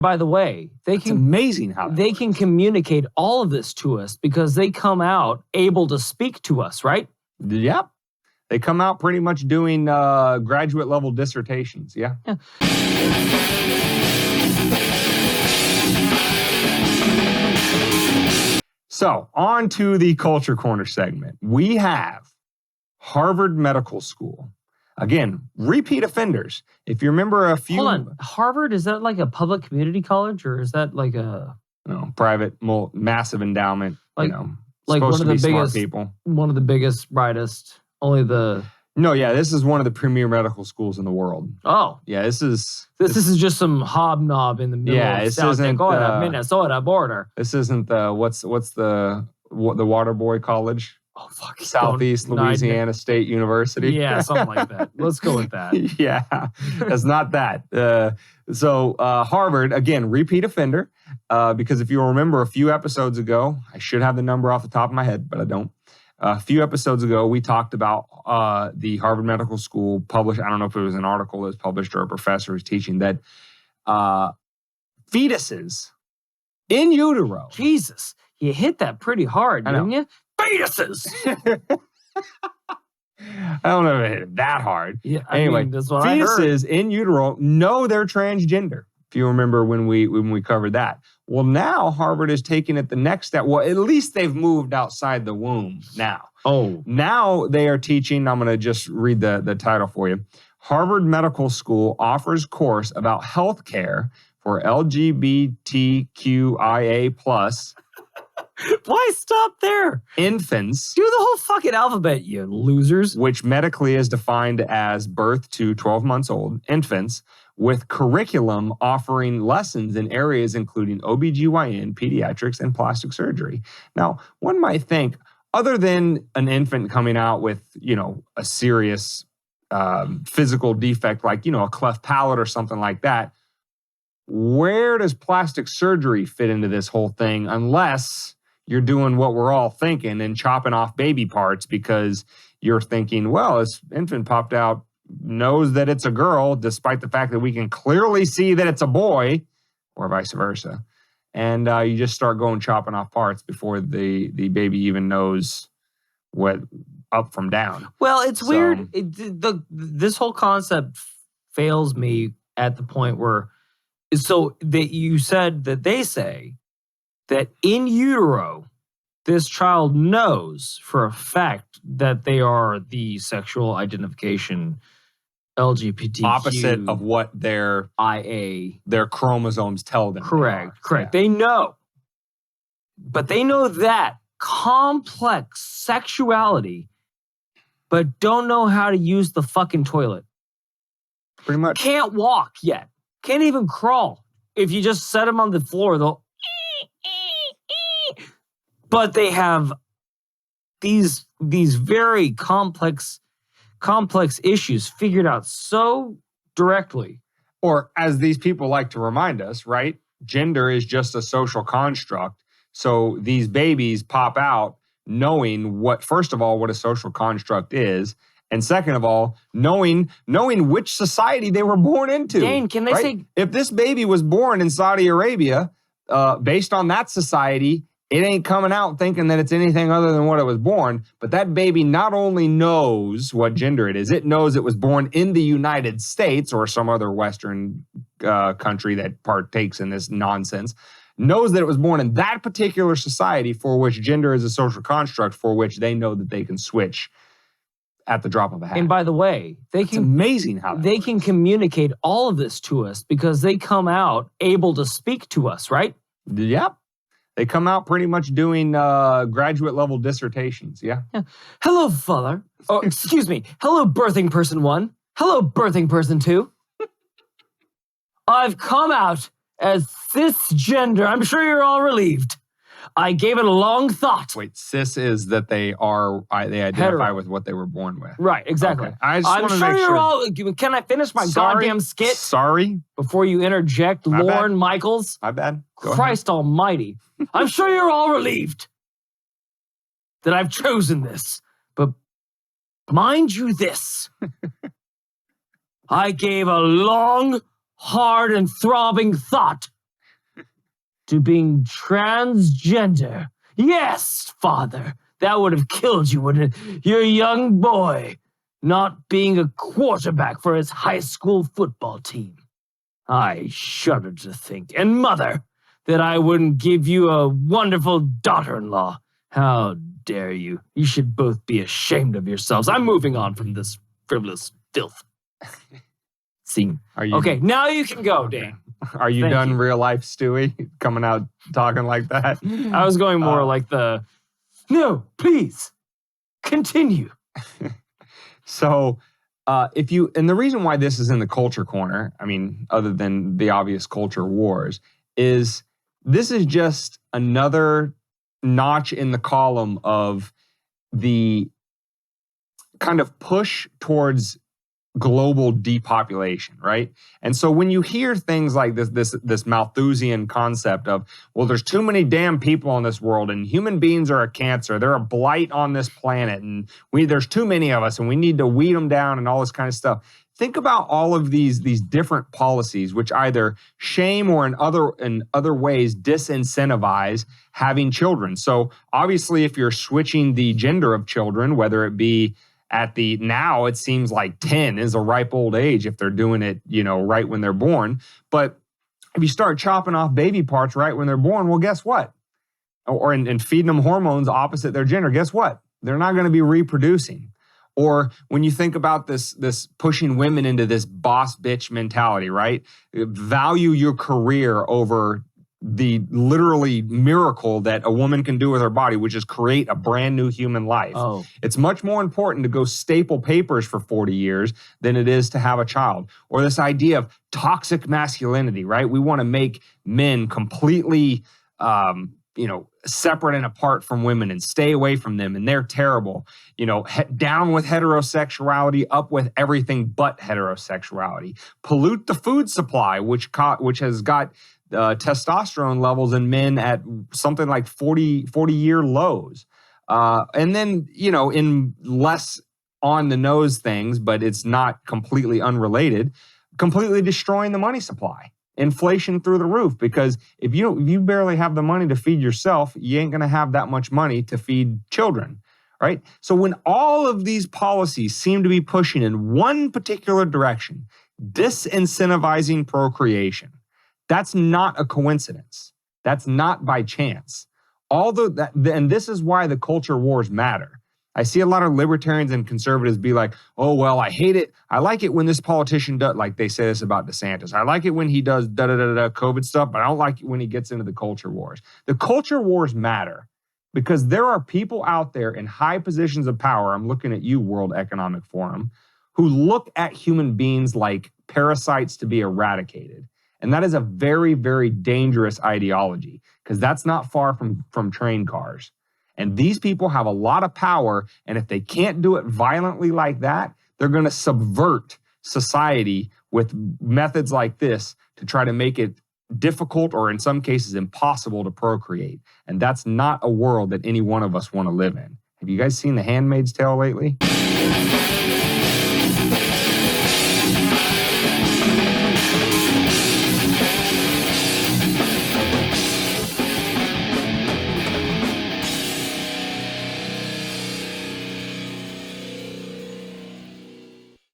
By the way, It's amazing how they can communicate all of this to us because they come out able to speak to us, right? Yep. They come out pretty much doing graduate level dissertations. Yeah. So on to the Culture Corner segment. We have Harvard Medical School. Again, repeat offenders. If you remember a few... Hold on. Harvard, is that like a public community college or is that like a... No, private, massive endowment, like supposed one of to the be smart biggest people. One of the biggest, brightest, only the... No, yeah, this is one of the premier medical schools in the world. Oh. Yeah, this is just some hobnob in the middle of South Dakota, Minnesota border. This isn't the... What's the water boy college? Oh, fuck. Southeast Louisiana State University. Yeah, something like that. Let's go with that. Yeah, it's not that. So Harvard, again, repeat offender, because if you'll remember a few episodes ago, I should have the number off the top of my head, but I don't. A few episodes ago, we talked about the Harvard Medical School published, I don't know if it was an article that was published or a professor was teaching, that fetuses in utero. Jesus, you hit that pretty hard, didn't you? Fetuses! I don't know if it hit it that hard. Yeah, anyway, that's what fetuses in utero know they're transgender. If you remember when we covered that. Well, now Harvard is taking it the next step. Well, at least they've moved outside the womb now. Oh. Now they are teaching, I'm going to just read the title for you. Harvard Medical School offers course about healthcare for LGBTQIA+. Why stop there? Infants. Do the whole fucking alphabet, you losers. Which medically is defined as birth to 12 months old infants, with curriculum offering lessons in areas including OBGYN, pediatrics, and plastic surgery. Now, one might think, other than an infant coming out with, a serious physical defect like, a cleft palate or something like that, where does plastic surgery fit into this whole thing unless you're doing what we're all thinking and chopping off baby parts because you're thinking, well, this infant popped out, knows that it's a girl, despite the fact that we can clearly see that it's a boy, or vice versa. And you just start going chopping off parts before the baby even knows what up from down. Well, it's weird. This whole concept fails me at the point where... So that you said that they say that in utero, this child knows for a fact that they are the sexual identification LGBTQ. Opposite of what their chromosomes tell them. Correct. Yeah. They know. But they know that complex sexuality, but don't know how to use the fucking toilet. Pretty much. Can't walk yet. Can't even crawl. If you just set them on the floor, they'll... But they have these very complex issues figured out so directly. Or as these people like to remind us, right? Gender is just a social construct. So these babies pop out knowing first of all, what a social construct is. And second of all, knowing which society they were born into. Dane, can they say... If this baby was born in Saudi Arabia, based on that society, it ain't coming out thinking that it's anything other than what it was born. But that baby not only knows what gender it is, it knows it was born in the United States or some other Western country that partakes in this nonsense, knows that it was born in that particular society for which gender is a social construct for which they know that they can switch at the drop of a hat. And by the way, it's amazing how they can communicate all of this to us because they come out able to speak to us, right? Yep. They come out pretty much doing graduate level dissertations. Yeah. Hello, father. Oh, excuse me. Hello, birthing person 1. Hello, birthing person 2. I've come out as cisgender. I'm sure you're all relieved. I gave it a long thought. Wait, cis is that they identify with what they were born with. Right, exactly. Okay. I'm sure you're all... Can I finish my goddamn skit? Sorry. Before you interject, Lorne Michaels? My bad. Go Christ ahead. almighty. I'm sure you're all relieved that I've chosen this. But mind you this. I gave a long, hard, and throbbing thought to being transgender. Yes, Father, that would have killed you, wouldn't it? Your young boy not being a quarterback for his high school football team. I shudder to think. And Mother, that I wouldn't give you a wonderful daughter-in-law. How dare you? You should both be ashamed of yourselves. I'm moving on from this frivolous filth. Scene. Okay, now you can go, Dane. Are you Thank done you. real life, Stewie? Coming out talking like that? I was going more like the, no, please, continue. So and the reason why this is in the culture corner, I mean, other than the obvious culture wars, is this is just another notch in the column of the kind of push towards global depopulation, right? And so when you hear things like this Malthusian concept of, well, there's too many damn people in this world and human beings are a cancer, they're a blight on this planet, and there's too many of us and we need to weed them down and all this kind of stuff. Think about all of these different policies which either shame or in other ways disincentivize having children. So obviously if you're switching the gender of children, whether it be now it seems like 10 is a ripe old age if they're doing it, right when they're born. But if you start chopping off baby parts right when they're born, well, guess what? And feeding them hormones opposite their gender, guess what? They're not going to be reproducing. Or when you think about this pushing women into this boss bitch mentality, right? Value your career over the literally miracle that a woman can do with her body, which is create a brand new human life. Oh. It's much more important to go staple papers for 40 years than it is to have a child. Or this idea of toxic masculinity, right? We want to make men completely, separate and apart from women and stay away from them, and they're terrible. Down with heterosexuality, up with everything but heterosexuality. Pollute the food supply, which has got testosterone levels in men at something like 40-year lows. And then, in less on the nose things, but it's not completely unrelated, completely destroying the money supply. Inflation through the roof, because if you barely have the money to feed yourself, you ain't going to have that much money to feed children, right? So when all of these policies seem to be pushing in one particular direction, disincentivizing procreation, that's not a coincidence. That's not by chance. And this is why the culture wars matter. I see a lot of libertarians and conservatives be like, oh, well, I hate it. I like it when this politician does, like they say this about DeSantis. I like it when he does COVID stuff, but I don't like it when he gets into the culture wars. The culture wars matter because there are people out there in high positions of power, I'm looking at you, World Economic Forum, who look at human beings like parasites to be eradicated. And that is a very, very dangerous ideology because that's not far from train cars. And these people have a lot of power, and if they can't do it violently like that, they're going to subvert society with methods like this to try to make it difficult or in some cases impossible to procreate. And that's not a world that any one of us want to live in. Have you guys seen The Handmaid's Tale lately?